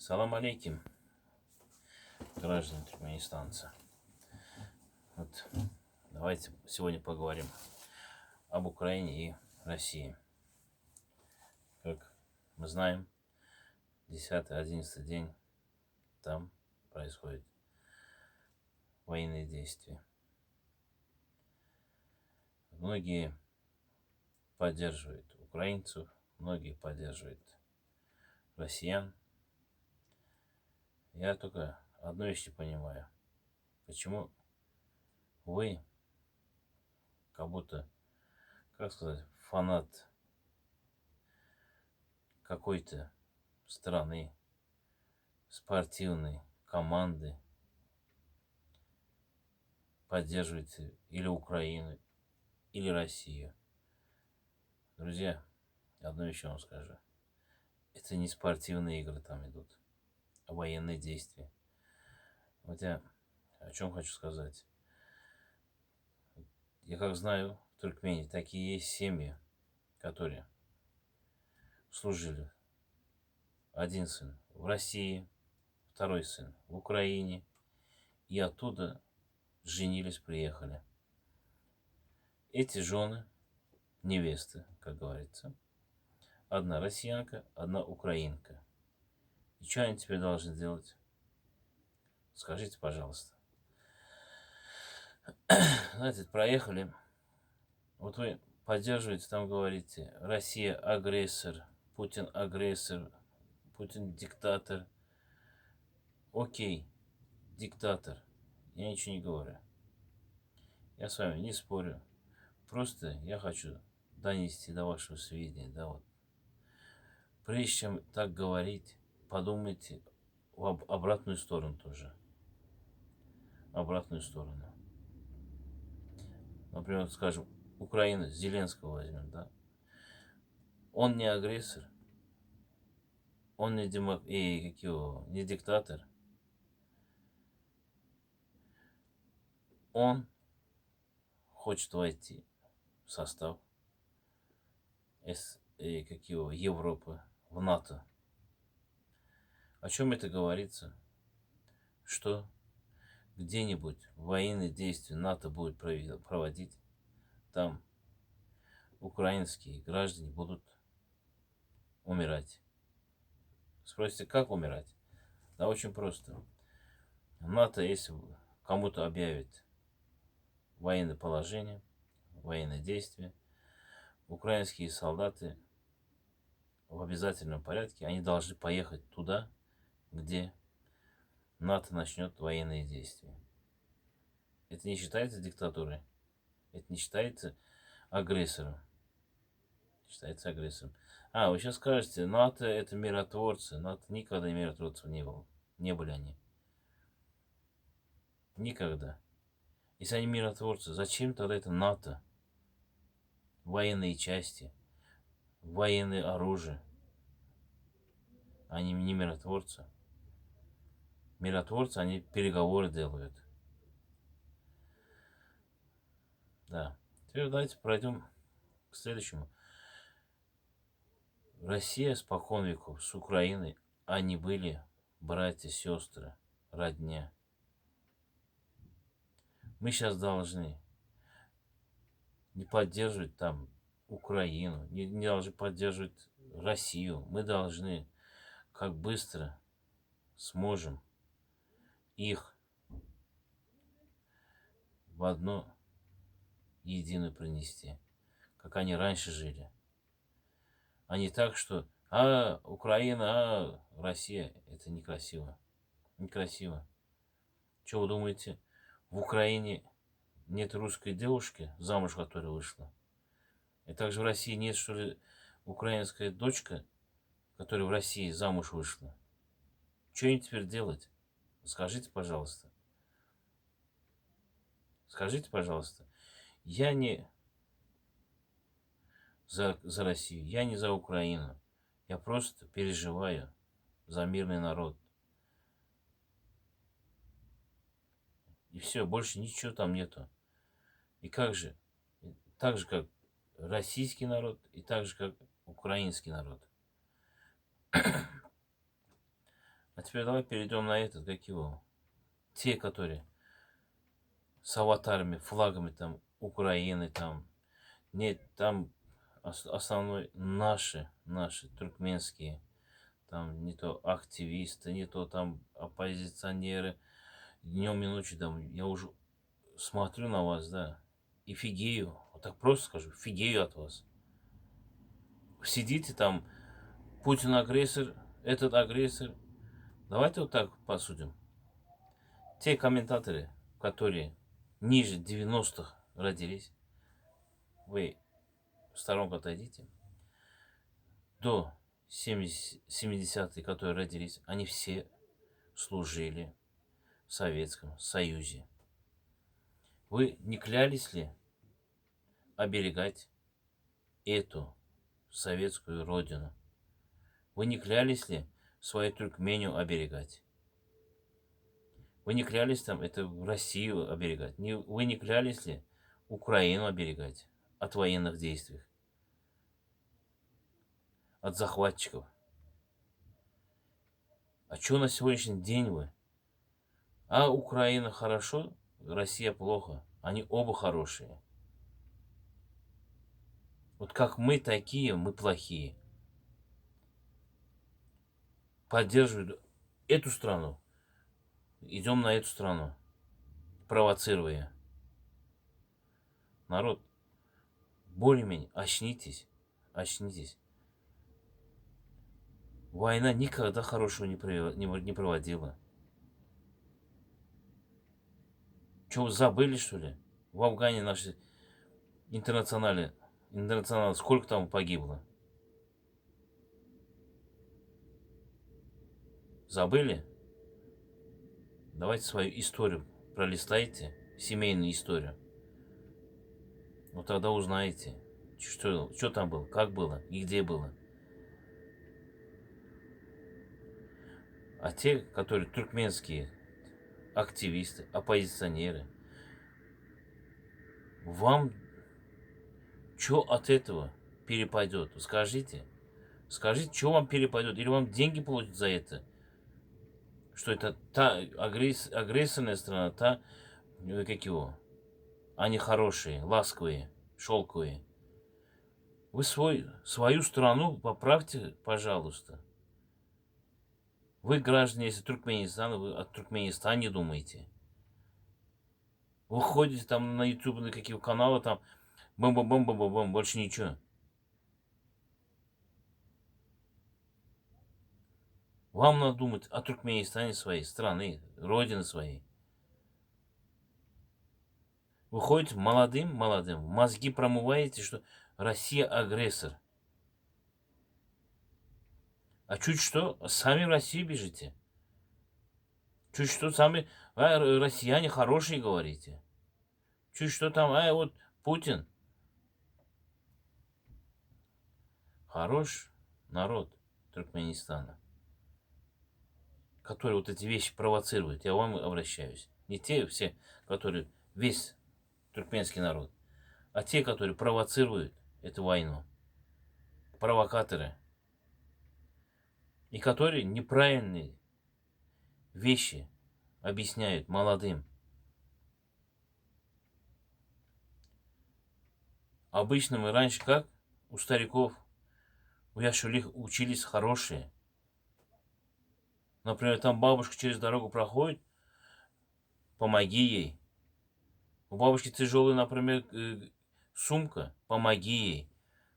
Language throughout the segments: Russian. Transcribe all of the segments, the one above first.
Салам алейкум, граждане туркменистанца. Вот давайте сегодня поговорим об Украине и России. Как мы знаем, 10-11 день там происходят военные действия. Многие поддерживают украинцев, многие поддерживают россиян. Я только одну вещь не понимаю. Почему вы, как будто, как сказать, фанат какой-то страны, спортивной команды, поддерживаете или Украину, или Россию. Друзья, одну вещь вам скажу. Это не спортивные игры там идут, а военные действия. Вот я о чем хочу сказать. Я как знаю, в Туркмении такие есть семьи, которые служили. Один сын в России, второй сын в Украине. И оттуда женились, приехали. Эти жены, невесты, как говорится, одна россиянка, одна украинка. И что они теперь должны делать? Скажите, пожалуйста. Знаете, проехали. Вот вы поддерживаете, там говорите, Россия агрессор, Путин диктатор. Окей, диктатор. Я ничего не говорю. Я с вами не спорю. Просто я хочу донести до вашего сведения, да, вот. Прежде чем так говорить, подумайте об обратную сторону тоже. Обратную сторону. Например, скажем, Украина, Зеленского возьмем, да. Он не агрессор, он не не диктатор. Он хочет войти в состав Европы, в НАТО. О чем это говорится? Что где-нибудь военные действия НАТО будет проводить, там украинские граждане будут умирать. Спросите, как умирать? Да очень просто. НАТО, если кому-то объявит военное положение, военные действия, украинские солдаты в обязательном порядке, они должны поехать туда, где НАТО начнет военные действия. Это не считается диктатурой? Это не считается агрессором? Считается агрессором. Вы сейчас скажете, НАТО это миротворцы. НАТО никогда миротворцев не было. Не были они. Никогда. Если они миротворцы, зачем тогда это НАТО? Военные части, военное оружие. Они не миротворцы. Миротворцы, они переговоры делают. Да. Теперь давайте пройдем к следующему. Россия спокон веков с Украиной, они были братья, сестры, родня. Мы сейчас должны не поддерживать там Украину, не должны поддерживать Россию. Мы должны, как быстро сможем, их в одну единую принести, как они раньше жили. А не так, что Украина, Россия. Это некрасиво. Некрасиво. Что вы думаете, в Украине нет русской девушки, замуж которая вышла? И также в России нет, что ли, украинская дочка, которая в России замуж вышла? Что им теперь делать? Скажите, пожалуйста. Скажите, пожалуйста. Я не за Россию, я не за Украину. Я просто переживаю за мирный народ. И все, больше ничего там нету. И как же? Так же, как российский народ, и так же, как украинский народ. А теперь давай перейдем на этот, как его. Те, которые с аватарами, флагами там Украины, там. Нет, там основной наши туркменские. Там не то активисты, не то там оппозиционеры. Днем и ночью там, я уже смотрю на вас, да, и фигею, вот так просто скажу, фигею от вас. Сидите там, Путин агрессор, этот агрессор. Давайте вот так посудим. Те комментаторы, которые ниже 90-х родились, вы в сторонку отойдите. До 70-х, которые родились, они все служили в Советском Союзе. Вы не клялись ли оберегать эту советскую родину? Вы не клялись ли свою Туркмению оберегать? Вы не клялись там это Россию оберегать? Вы не клялись ли Украину оберегать от военных действий, от захватчиков? А что на сегодняшний день вы? А Украина хорошо, Россия плохо. Они оба хорошие. Вот как мы такие, мы плохие. Поддерживают эту страну, идем на эту страну, провоцируя. Народ, более-менее, очнитесь, очнитесь. Война никогда хорошего не проводила. Что, вы забыли, что ли? В Афгане наши интернационалы, сколько там погибло? Забыли? Давайте свою историю пролистайте, семейную историю. Вот тогда узнаете, что там было, как было и где было. А те, которые туркменские активисты, оппозиционеры, вам что от этого перепадет? Скажите. Скажите, что вам перепадет? Или вам деньги платят за это? Что это та агрессорная страна, та, как его, они хорошие, ласковые, шелковые. Вы свою страну поправьте, пожалуйста. Вы, граждане, если Туркменистана, вы о Туркменистане думаете. Вы ходите там на YouTube, на какие каналы, там бам-бам-бам-бам-бам, больше ничего. Вам надо думать о Туркменистане своей страны, родины своей. Вы ходите молодым, мозги промываете, что Россия агрессор. А чуть что, сами в Россию бежите. Чуть что, сами россияне хорошие говорите. Чуть что там, вот Путин. Хорош народ Туркменистана, который вот эти вещи провоцирует. Я вам обращаюсь. Не те все, которые весь туркменский народ, а те, которые провоцируют эту войну. Провокаторы. И которые неправильные вещи объясняют молодым. Обычно мы раньше как? У стариков, у яшулих учились хорошие. Например, там бабушка через дорогу проходит, помоги ей. У бабушки тяжелая, например, сумка, помоги ей.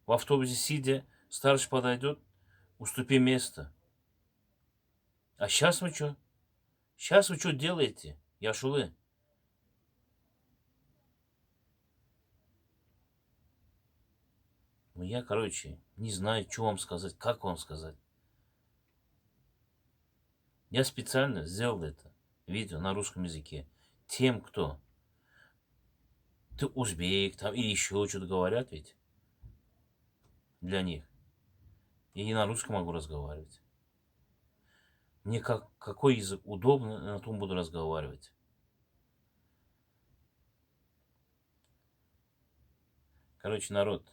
В автобусе сидя, старший подойдет, уступи место. А сейчас вы что? Сейчас вы что делаете, яшулы? Ну, я, короче, не знаю, что вам сказать, как вам сказать. Я специально сделал это видео на русском языке. Тем, кто ты узбек там или еще что-то говорят ведь для них. Я не на русском могу разговаривать. Мне какой язык удобно, на том буду разговаривать. Короче, народ,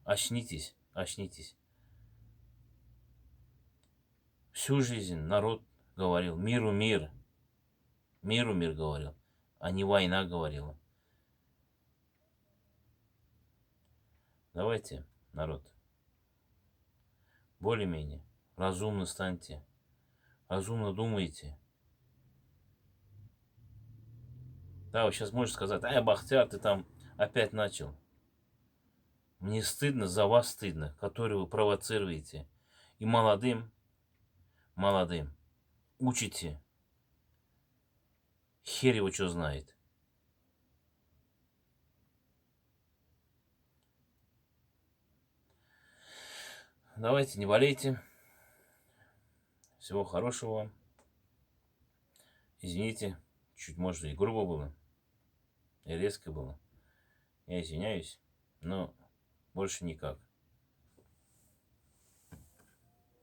очнитесь, очнитесь. Всю жизнь народ говорил. Миру мир. Миру мир говорил. А не война говорила. Давайте, народ, более-менее разумно станьте. Разумно думайте. Да, вы сейчас можете сказать, Бахтияр, ты там опять начал. Мне стыдно, за вас стыдно, которые вы провоцируете. И молодым учите. Хер его что знает. Давайте, не болейте. Всего хорошего вам. Извините, чуть, может, и грубо было, и резко было. Я извиняюсь, но больше никак.